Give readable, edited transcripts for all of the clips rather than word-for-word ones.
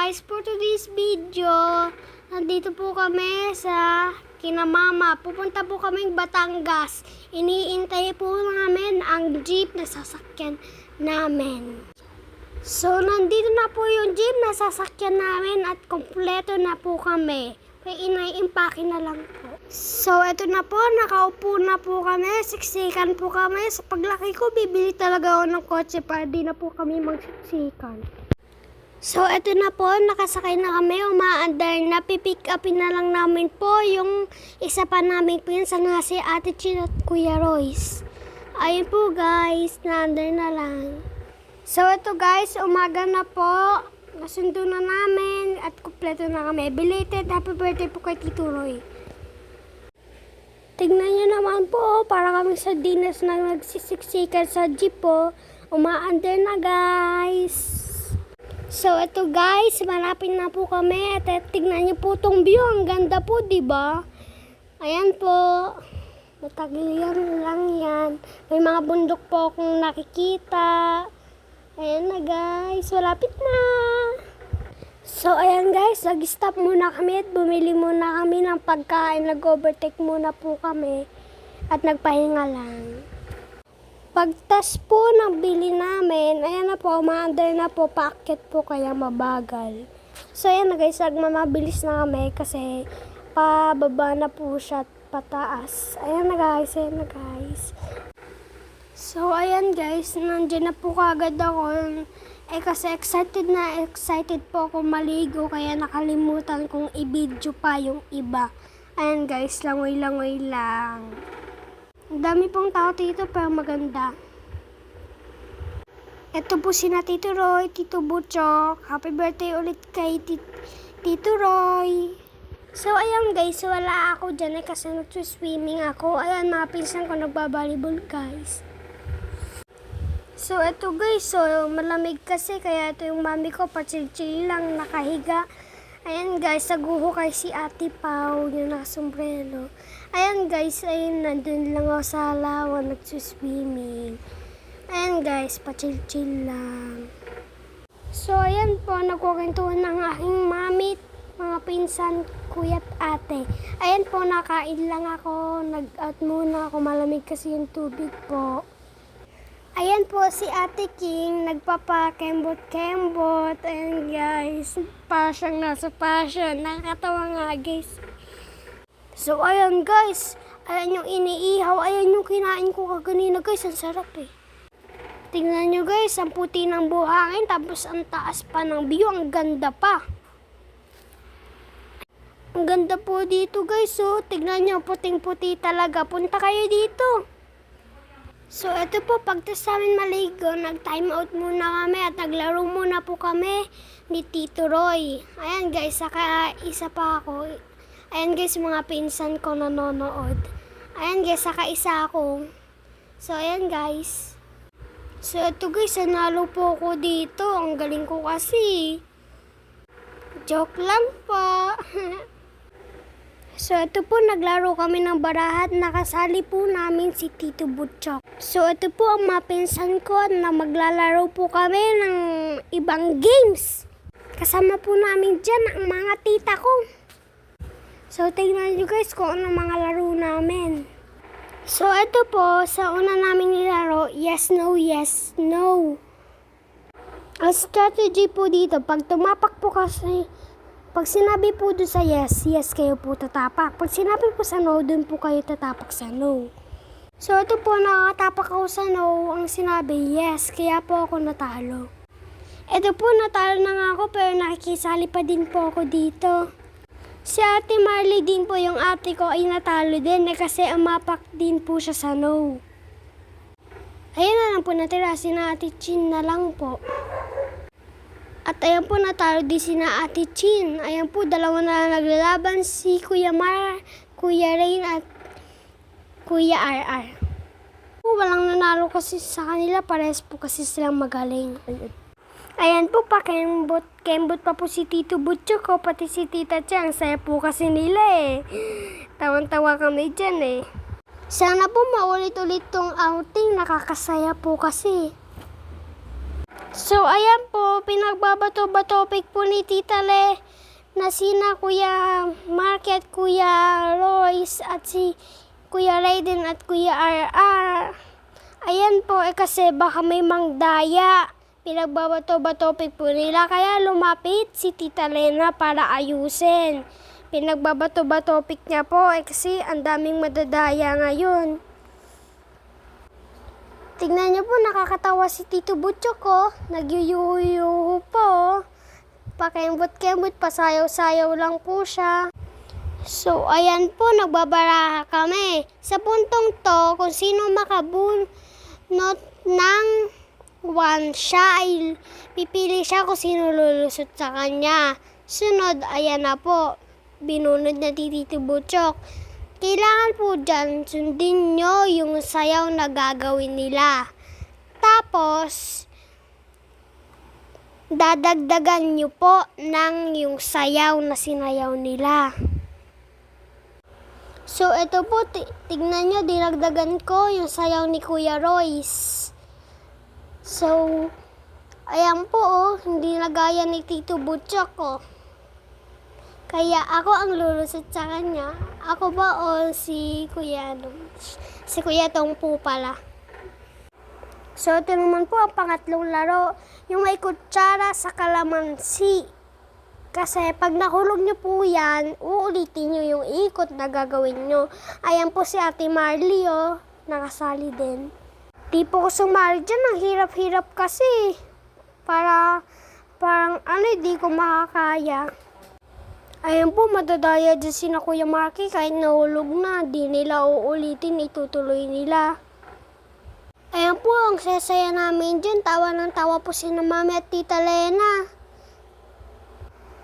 guys, for today's video, nandito po kami sa kina mama. Pupunta po kaming Batangas. Iniintay po namin ang jeep na sasakyan namin. So, nandito na po yung jeep na sasakyan namin at kompleto na po kami. Kaya inay-impake na lang po. So, eto na po, nakaupo na po kami. Siksikan po kami. Sa paglaki ko, bibili talaga ako ng kotse para di na po kami magsiksikan. So, eto na po, nakasakay na kami, umaandar na, pipick upin na lang namin po yung isa pa naming pinsan na si Ate Chin at Kuya Royce. Ayun po guys, naandar na lang. So, eto guys, umaga na po, nasundo na namin at kumpleto na kami. Belated happy birthday po kay Tito Roy. Tignan nyo naman po, para kami sa dinas na nagsisiksikan sa jeep po, umaandar na guys. So, ito guys, malapit na po kami at tignan niyo po tong view. Ang ganda po, di ba? Ayan po. Matagilian lang yan. May mga bundok po akong nakikita. Ayan na guys, malapit na. So, ayan guys, nag-stop muna kami at bumili muna kami ng pagkain. Nag-overtake muna po kami at nagpahinga lang. Pagtas po ng bili namin, ayan na po, umaandar na po, paakyat po kaya mabagal. So ayan na guys, mabilis na kami kasi pababa na po siya at pataas. Ayan na guys, ayan na guys. So ayan guys, nandiyan na po kagad ako. Kasi excited po ako maligo kaya nakalimutan kong i-video pa yung iba. Ayan guys, langoy-langoy lang. Ang dami pong tao dito pero maganda. Ito po sina Tito Roy, Tito Butchok. Happy birthday ulit kay Tito Roy. So ayan guys, wala ako dyan kasi nag-swimming ako. Ayan, mga pinsan ko nagbabalibol guys. So ito guys, so malamig kasi kaya ito yung mami ko, pa-chill lang nakahiga. Ayan guys, naguhukay si Ate Pau, yung nakasombrero. Ayan guys, ayun, nandun lang ako sa lawan, nagsuswimming. Ayan guys, pa-chill lang. So ayan po, nagkukwentuhan ng aking mami, mga pinsan, kuya at ate. Ayan po, nakain lang ako, nag-out muna ako, malamig kasi yung tubig po. Ayan po si Ate King, nagpapa-kembot-kembot. Ayan guys, pasyang nasa passion. Nakakatawa nga guys. So ayan guys, ayan yung iniihaw. Ayan yung kinain ko kaganina guys, ang sarap eh. Tingnan nyo guys, ang puti ng buhangin, tapos ang taas pa ng view, ang ganda pa. Ang ganda po dito guys, so tignan nyo, puting-puti talaga. Punta kayo dito. So, ito po, pagtas namin maligo, nag-time out muna kami at naglaro muna po kami ni Tito Roy. Ayan guys, saka isa pa ako. Ayan guys, mga pinsan ko nanonood. Ayan guys, saka isa ako. So, ayan guys. So, ito guys, nanalo po ako dito. Ang galing ko kasi. Joke lang po. So, ito po, naglaro kami ng barahat. Nakasali po namin si Tito Butchok. So, ito po ang mapinsan ko na maglalaro po kami ng ibang games. Kasama po namin dyan ang mga tita ko. So, tingnan nyo guys kung ano mga laro namin. So, ito po, sa una namin nilaro, yes, no, yes, no. Ang strategy po dito, pag tumapak po kasi, pag sinabi po doon sa yes, yes kayo po tatapak. Pag sinabi po sa no, doon po kayo tatapak sa no. So ito po, nakatapak ako sa no, ang sinabi yes, kaya po ako natalo. Ito po, natalo na nga ako pero nakikisali pa din po ako dito. Si Ate Marley din po, yung ate ko ay natalo din kasi umapak din po siya sa no. Ayun na lang po natira, si Ate Chin na lang po. At ayan po, natalo din si Ate Chin. Ayan po, dalawa na naglalaban, si Kuya Mar, Kuya Rain at Kuya RR. Walang nanalo kasi sa kanila, parehas po kasi silang magaling. Ayan po, kembot pa po si Tito Butchok ko, pati si Tita Chang. Saya po kasi nila eh. Tawan-tawa kami dyan eh. Sana po maulit-ulit tong outing, nakakasaya po kasi. So, ayan po, pinagbabato-batopik po ni Tita Le na sina Kuya Market, Kuya Royce at si Kuya Raiden at Kuya RR. Ayan po, kasi baka may mangdaya. Pinagbabato-batopik po nila, kaya lumapit si Tita Lena para ayusin. Pinagbabato-batopik niya po, kasi ang daming madadaya ngayon. Tignan niyo po, nakakatawa si Tito Butchok, oh. Nagyuyuhu po. Pakembot-kembot, pasayaw-sayaw lang po siya. So, ayan po, nagbabaraha kami. Sa puntong to, kung sino makabunot ng 1, siya ay pipili siya kung sino lulusot sa kanya. Sunod, ayan na po, binunod na Tito Butchok. Kailangan po dyan, sundin nyo yung sayaw na gagawin nila. Tapos, dadagdagan nyo po ng yung sayaw na sinayaw nila. So, ito po, tignan nyo, dinagdagan ko yung sayaw ni Kuya Royce. So, ayan po, oh, hindi na gaya ni Tito Butchok, oh. Kaya ako ang lulusot sa kanya. Ako ba o si Kuya Tong po pala. So, ito naman po ang pangatlong laro. Yung may kutsara sa kalamansi. Kasi pag nahulog nyo po yan, uulitin nyo yung ikot na gagawin nyo. Ayan po si Ate Marley, oh. Nakasali din. Di po ko sumali dyan. Ang hirap-hirap kasi. Parang di ko makakaya. Ayan po, madadaya dyan sina Kuya Marky kahit nahulog na. Di nila uulitin, itutuloy nila. Ayan po, ang sasaya namin dyan. Tawa ng tawa po sina Mami at Tita Lena.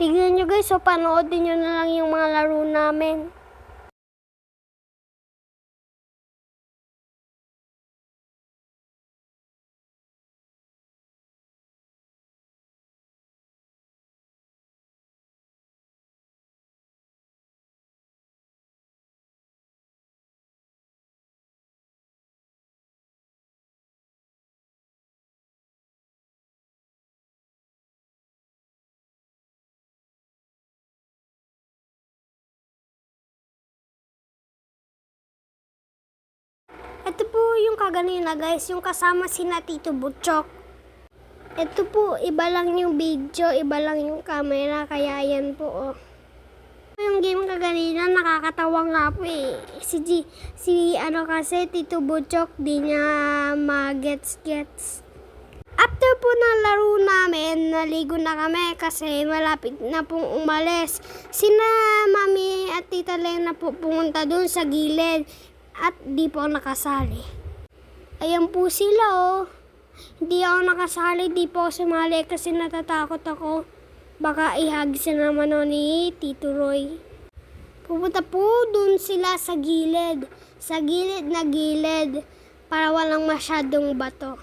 Tignan nyo guys, so panoodin nyo na lang yung mga laro namin. Ito po yung kaganina guys, yung kasama sina Tito Butchok. Ito po, iba lang yung video, iba lang yung camera, kaya yan po, oh. Yung game kaganina, nakakatawa nga po eh. Kasi Tito Butchok, di niya ma-gets. After po ng laro namin, naligo na kami kasi malapit na pong umalis. Sina Mami at Tita Lena po pumunta dun sa gilid. At di po ako nakasali. Ayan po sila, oh. Hindi ako nakasali, di po ako sumali kasi natatakot ako. Baka ihagis na naman ako ni Tito Roy. Pupunta po dun sila sa gilid. Sa gilid na gilid. Para walang masyadong bato.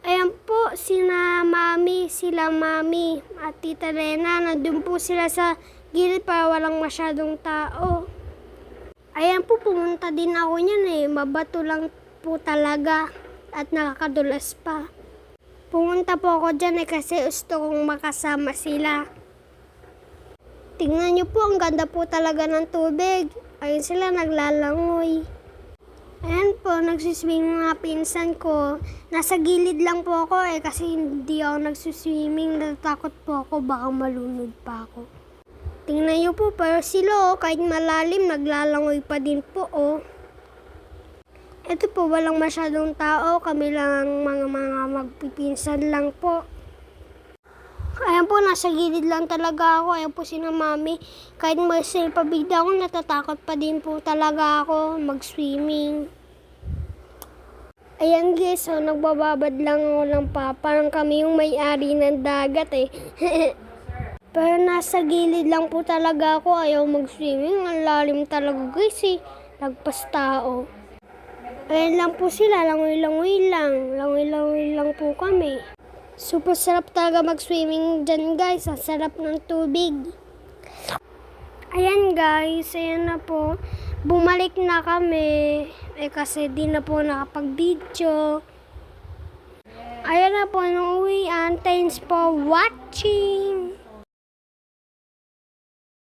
Ayan po, sila Mami at Tita Lena. Nandun po sila sa gilid para walang masyadong tao. Ayan po, pumunta din ako niyan eh. Mabato lang po talaga at nakakadulas pa. Pumunta po ako dyan eh kasi gusto kong makasama sila. Tingnan nyo po, ang ganda po talaga ng tubig. Ayun sila naglalangoy. Ayan po, nagsiswimming mga pinsan ko. Nasa gilid lang po ako eh kasi hindi ako nagsuswimming. Natatakot po ako, baka malunod pa ako. Tingnan nyo po, pero sila, oh, kahit malalim, naglalangoy pa din po, oh. Ito po, walang masyadong tao. Kami lang mga magpipinsan lang po. Ayan po, nasa gilid lang talaga ako. Ayan po sina Mami. Kahit magsilpabigda ako, natatakot pa din po talaga ako mag-swimming. Ayan guys, so nagbababad lang ako ng parang kami yung may-ari ng dagat eh. Pero nasa gilid lang po talaga ako. Ayaw mag-swimming. Ang lalim talaga guys eh. Lagpas tao. Ayan lang po sila. Langoy-langoy lang. Langoy-langoy lang po kami. Super sarap talaga mag-swimming dyan guys. Ang sarap ng tubig. Ayan guys. Ayan na po. Bumalik na kami. Kasi di na po nakapag-video. Ayan na po, nung uwian. Thanks for watching.